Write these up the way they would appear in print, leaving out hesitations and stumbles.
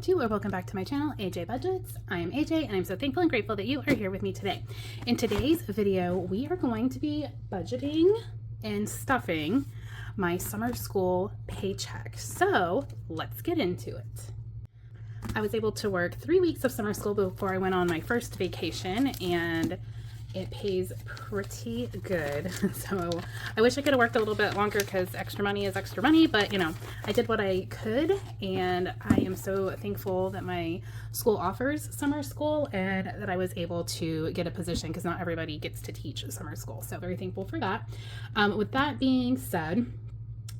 to, or welcome back to my channel, AJ Budgets. I am AJ, and I'm so thankful and grateful that you are here with me today. In today's video, we are going to be budgeting and stuffing my summer school paycheck. So let's get into it. I was able to work 3 weeks of summer school before I went on my first vacation, and it pays pretty good. So I wish I could have worked a little bit longer because extra money is extra money, but you know, I did what I could, and I am so thankful that my school offers summer school and that I was able to get a position because not everybody gets to teach summer school. So very thankful for that. With that being said,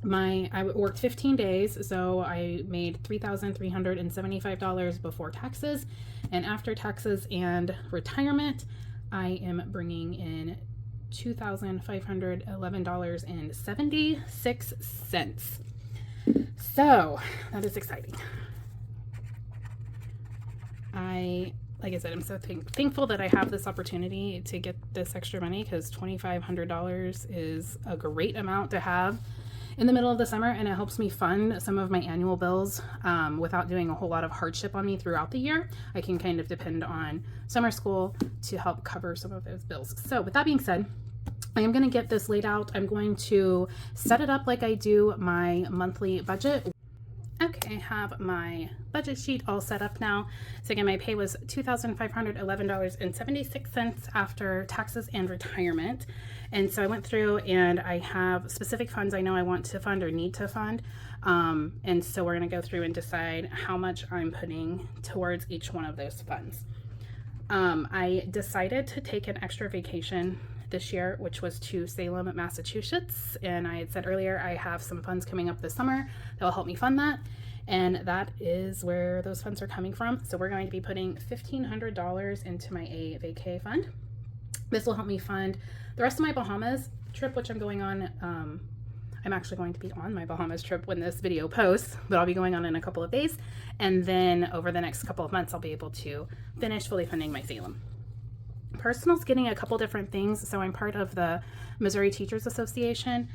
I worked 15 days, so I made $3,375 before taxes, and after taxes and retirement, I am bringing in $2,511.76. So that is exciting. Like I said, I'm so thankful that I have this opportunity to get this extra money, because $2,500 is a great amount to have in the middle of the summer, and it helps me fund some of my annual bills without doing a whole lot of hardship on me throughout the year. I can kind of depend on summer school to help cover some of those bills. So with that being said, I am going to get this laid out. I'm going to set it up like I do my monthly budget. Okay, I have my budget sheet all set up now. So again, my pay was $2,511.76 after taxes and retirement. And so I went through and I have specific funds I know I want to fund or need to fund. And so we're going to go through and decide how much I'm putting towards each one of those funds. I decided to take an extra vacation this year, which was to Salem, Massachusetts. And I had said earlier, I have some funds coming up this summer that will help me fund that. And that is where those funds are coming from. So we're going to be putting $1,500 into my vacay fund. This will help me fund the rest of my Bahamas trip, which I'm going on. I'm actually going to be on my Bahamas trip when this video posts, but I'll be going on in a couple of days. And then over the next couple of months, I'll be able to finish fully funding my Salem. Personal's getting a couple different things. So I'm part of the Missouri Teachers Association.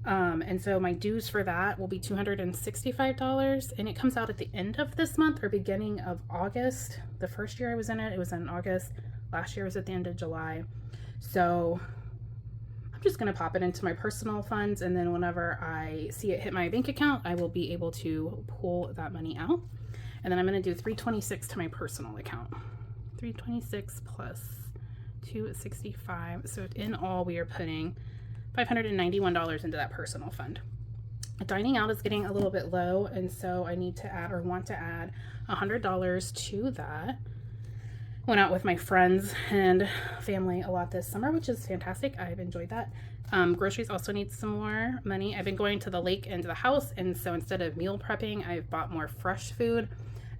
And so my dues for that will be $265, and it comes out at the end of this month or beginning of August. The first year I was in it was in August. Last year was at the end of July. So I'm just going to pop it into my personal funds, and then whenever I see it hit my bank account, I will be able to pull that money out. And then I'm going to do $326 to my personal account. $326 plus $265. So in all, we are putting $591 into that personal fund. Dining out is getting a little bit low, and so I need to add, or want to add, $100 to that. Went out with my friends and family a lot this summer, which is fantastic. I've enjoyed that. Groceries also need some more money. I've been going to the lake and to the house, and so instead of meal prepping, I've bought more fresh food.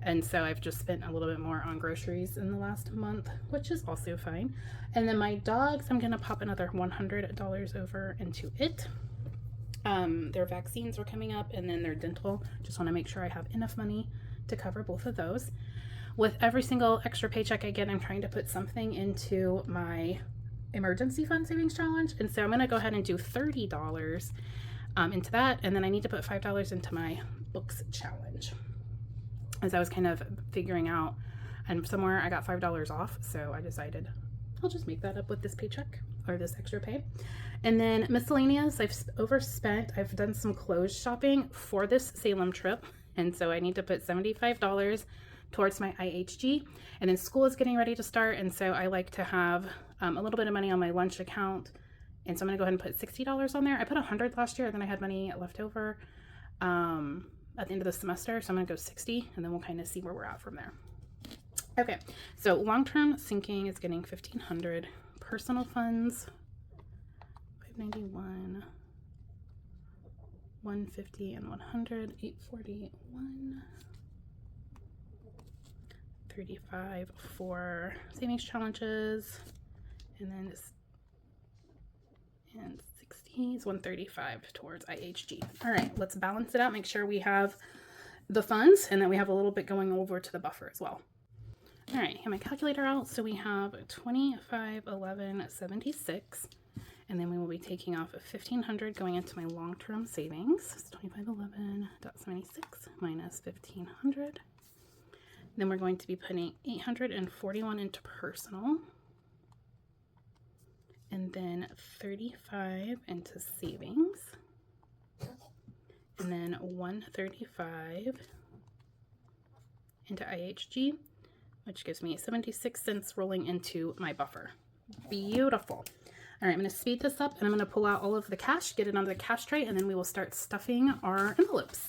And so I've just spent a little bit more on groceries in the last month, which is also fine. And then my dogs, I'm going to pop another $100 over into it. Their vaccines are coming up, and then their dental. Just want to make sure I have enough money to cover both of those. With every single extra paycheck I get, I'm trying to put something into my emergency fund savings challenge. And so I'm going to go ahead and do $30 into that. And then I need to put $5 into my books challenge. As I was kind of figuring out, and somewhere I got $5 off, so I decided I'll just make that up with this paycheck or this extra pay. And then miscellaneous, I've overspent. I've done some clothes shopping for this Salem trip, and so I need to put $75 towards my IHG. And then school is getting ready to start, and so I like to have a little bit of money on my lunch account, and so I'm gonna go ahead and put $60 on there. I put $100 last year, and then I had money left over at the end of the semester, so I'm gonna go 60, and then we'll kind of see where we're at from there. Okay, so long-term sinking is getting $1,500. Personal funds, $591, $150 and $100, $841, $35 for savings challenges, and then and 60 is $135 towards IHG. All right, let's balance it out. Make sure we have the funds and that we have a little bit going over to the buffer as well. All right, have my calculator out. So we have $2,511.76, and then we will be taking off $1,500 going into my long-term savings. It's $2,511.76 minus $1,500. Then we're going to be putting $841 into personal, and then $35 into savings, and then $135 into IHG, which gives me 76 cents rolling into my buffer. Beautiful. All right, I'm going to speed this up and I'm going to pull out all of the cash, get it onto the cash tray, and then we will start stuffing our envelopes.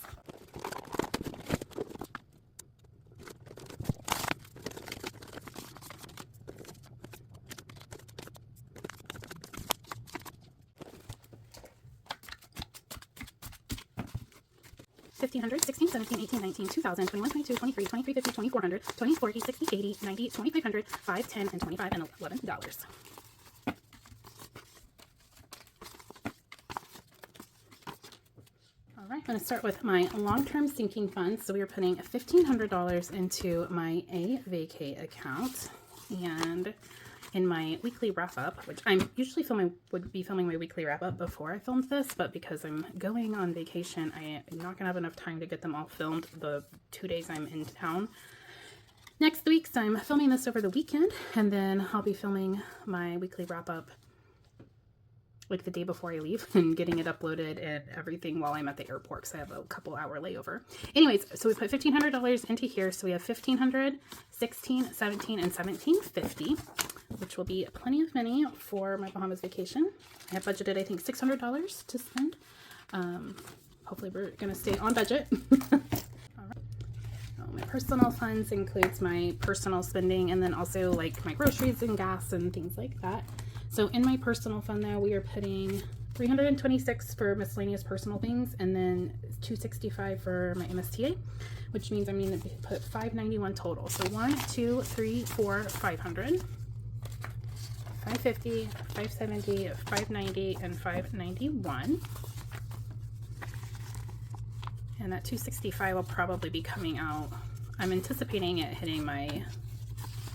$1,500, $16, $17, $18, $19, $2,000, $21, $22, $23, $23, $50, $2,400, $20, $40, $60, $80, $90, $2,500, $5, $10, and $25, and $11. All right, I'm going to start with my long-term sinking funds. So we are putting $1,500 into my vacay account, and in my weekly wrap-up, which I'm usually would be filming my weekly wrap-up before I filmed this, but because I'm going on vacation, I am not gonna have enough time to get them all filmed the 2 days I'm in town next week. So I'm filming this over the weekend, and then I'll be filming my weekly wrap-up like the day before I leave and getting it uploaded and everything while I'm at the airport, because I have a couple hour layover. Anyways, so we put $1,500 into here. So we have $1,500, $16, $17, and $17.50, which will be plenty of money for my Bahamas vacation. I have budgeted, I think, $600 to spend. Hopefully we're gonna stay on budget. All right. My personal funds includes my personal spending, and then also like my groceries and gas and things like that. So in my personal fund now, we are putting $326 for miscellaneous personal things, and then $265 for my MSTA, which means I'm going to put $591 total. So 1, 2, 3, 4, 500, 550, 570, 590, and 591. And that 265 will probably be coming out. I'm anticipating it hitting my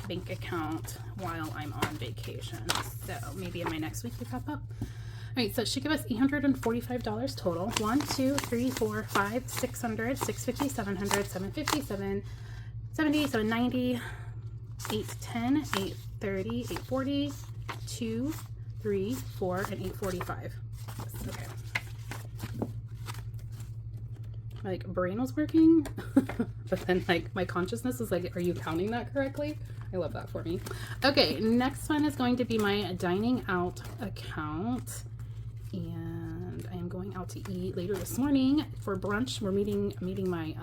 bank account while I'm on vacation, so maybe in my next weekly wrap-up. All right, so it should give us $845 total. 1, 2, 3, 4, 5, 600, 650, 700, 750, 770, 790, 810, 830, 840, 2, 3, 4, and 845. Okay. My brain was working, but then like my consciousness was like, are you counting that correctly? I love that for me. Okay, next one is going to be my dining out account, and I am going out to eat later this morning for brunch. We're meeting my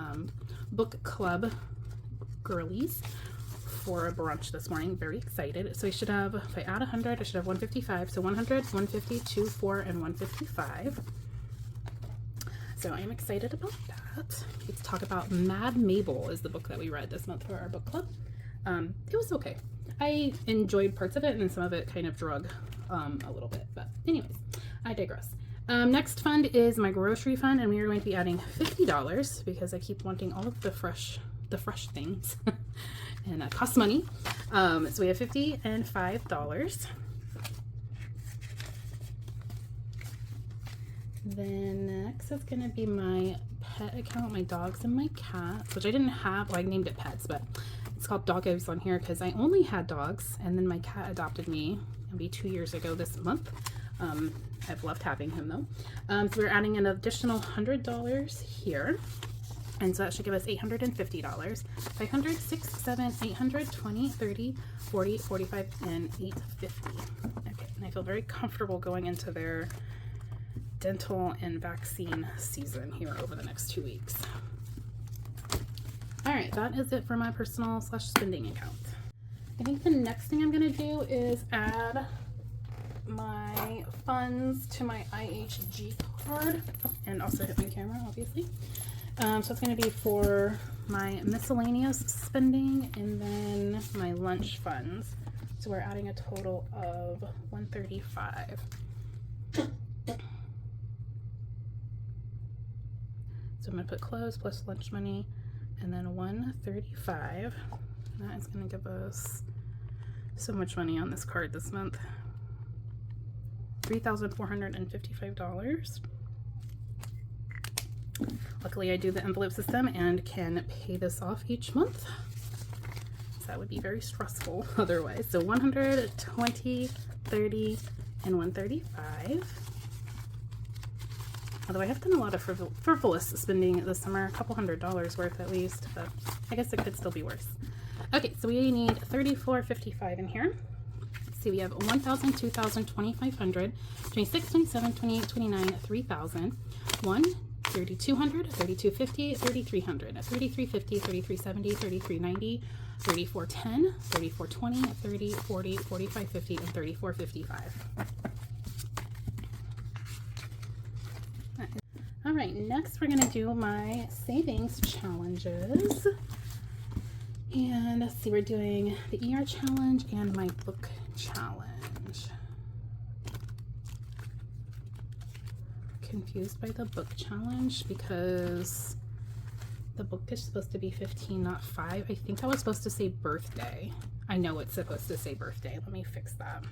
book club girlies for a brunch this morning. Very excited. So I should have, if I add 100, I should have 155. So 100, 150, 2, 4, and 155. So I am excited about that. Let's talk about Mad Mabel is the book that we read this month for our book club. It was okay. I enjoyed parts of it, and then some of it kind of drug a little bit. But anyways, I digress. Next fund is my grocery fund, and we are going to be adding $50 because I keep wanting all of the fresh things, and it costs money. So we have $50 and $5. Then next is going to be my pet account, my dogs and my cats, which I didn't have. Well, I named it pets, but it's called Doggos on here because I only had dogs, and then my cat adopted me. It'll be 2 years ago this month. I've loved having him though. So we're adding an additional $100 here, and so that should give us $850. 500, 6, 7, 800, 20, 30, 40, 45, and 850. Okay, and I feel very comfortable going into their dental and vaccine season here over the next 2 weeks. All right, that is it for my personal / spending account. I think the next thing I'm gonna do is add my funds to my IHG card, and also hit my camera, obviously. So it's gonna be for my miscellaneous spending and then my lunch funds. So we're adding a total of $135. So I'm gonna put clothes plus lunch money, and then $135. That is gonna give us so much money on this card this month. $3,455. Luckily I do the envelope system and can pay this off each month. that would be very stressful otherwise. So 100, 20, 30, and 135. Although I have done a lot of frivolous spending this summer, a couple $100 worth at least, but I guess it could still be worse. Okay, so we need $34.55 in here. Let's see, we have 1,000, 2,000, 2,500, 26, 27, 28, 29, 3,000, 1, 3,200, 3,250, 3,300, 3,350, 3,370, 3,390, 3,410, 3,420, 30, 40, 45.50, and 34.55. All right, next we're gonna do my savings challenges. And let's see, we're doing the ER challenge and my book challenge. Confused by the book challenge because the book is supposed to be 15, not 5. I think that was supposed to say birthday. I know it's supposed to say birthday. Let me fix that.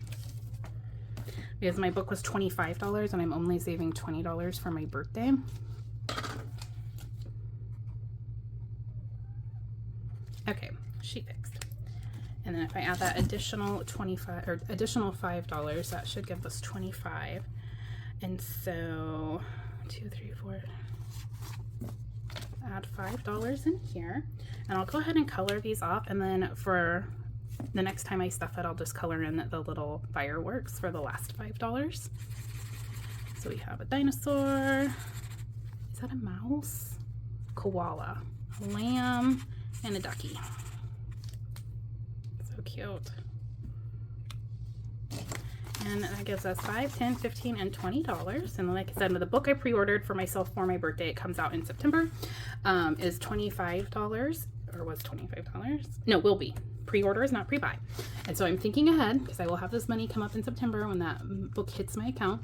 Because my book was $25 and I'm only saving $20 for my birthday. Okay, she fixed. And then if I add that additional $5, that should give us 25. And so 2, 3, 4. Add $5 in here, and I'll go ahead and color these off, and then for the next time I stuff it, I'll just color in the little fireworks for the last $5. So we have a dinosaur. Is that a mouse? Koala, a lamb, and a ducky. So cute. And that gives us $5, $10, $15, and $20. And like I said, the book I pre-ordered for myself for my birthday, it comes out in September, is $25, or was $25? No, will be. Pre-order is not pre-buy. And so I'm thinking ahead because I will have this money come up in September when that book hits my account,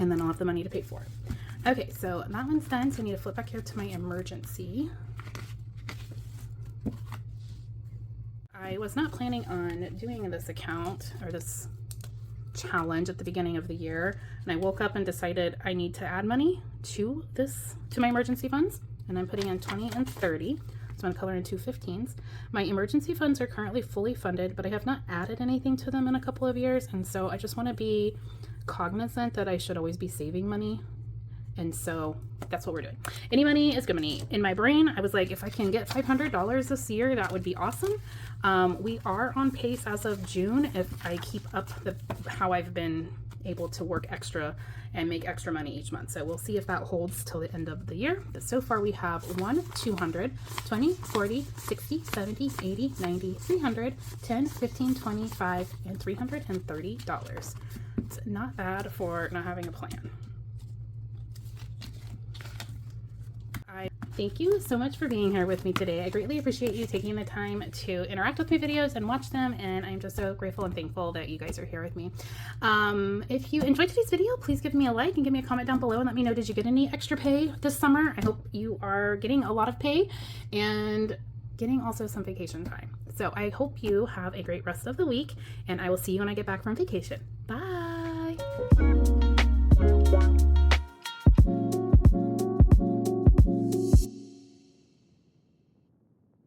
and then I'll have the money to pay for it. Okay, so that one's done. So I need to flip back here to my emergency. I was not planning on doing this account or this challenge at the beginning of the year, and I woke up and decided I need to add money to my emergency funds, and I'm putting in 20 and 30. So I'm coloring 2 15s. My emergency funds are currently fully funded, but I have not added anything to them in a couple of years, and so I just want to be cognizant that I should always be saving money. And so that's what we're doing. Any money is good money. In my brain, I was like, if I can get $500 this year, that would be awesome. We are on pace as of June if I keep up how I've been able to work extra and make extra money each month. So we'll see if that holds till the end of the year. But so far we have 1, 200, 20, 40, 60, 70, 80, 90, 300, 10, 15, 25, and $330. It's not bad for not having a plan. Thank you so much for being here with me today. I greatly appreciate you taking the time to interact with my videos and watch them, and I'm just so grateful and thankful that you guys are here with me. If you enjoyed today's video, please give me a like and give me a comment down below and let me know, did you get any extra pay this summer? I hope you are getting a lot of pay and getting also some vacation time. So I hope you have a great rest of the week, and I will see you when I get back from vacation. Bye!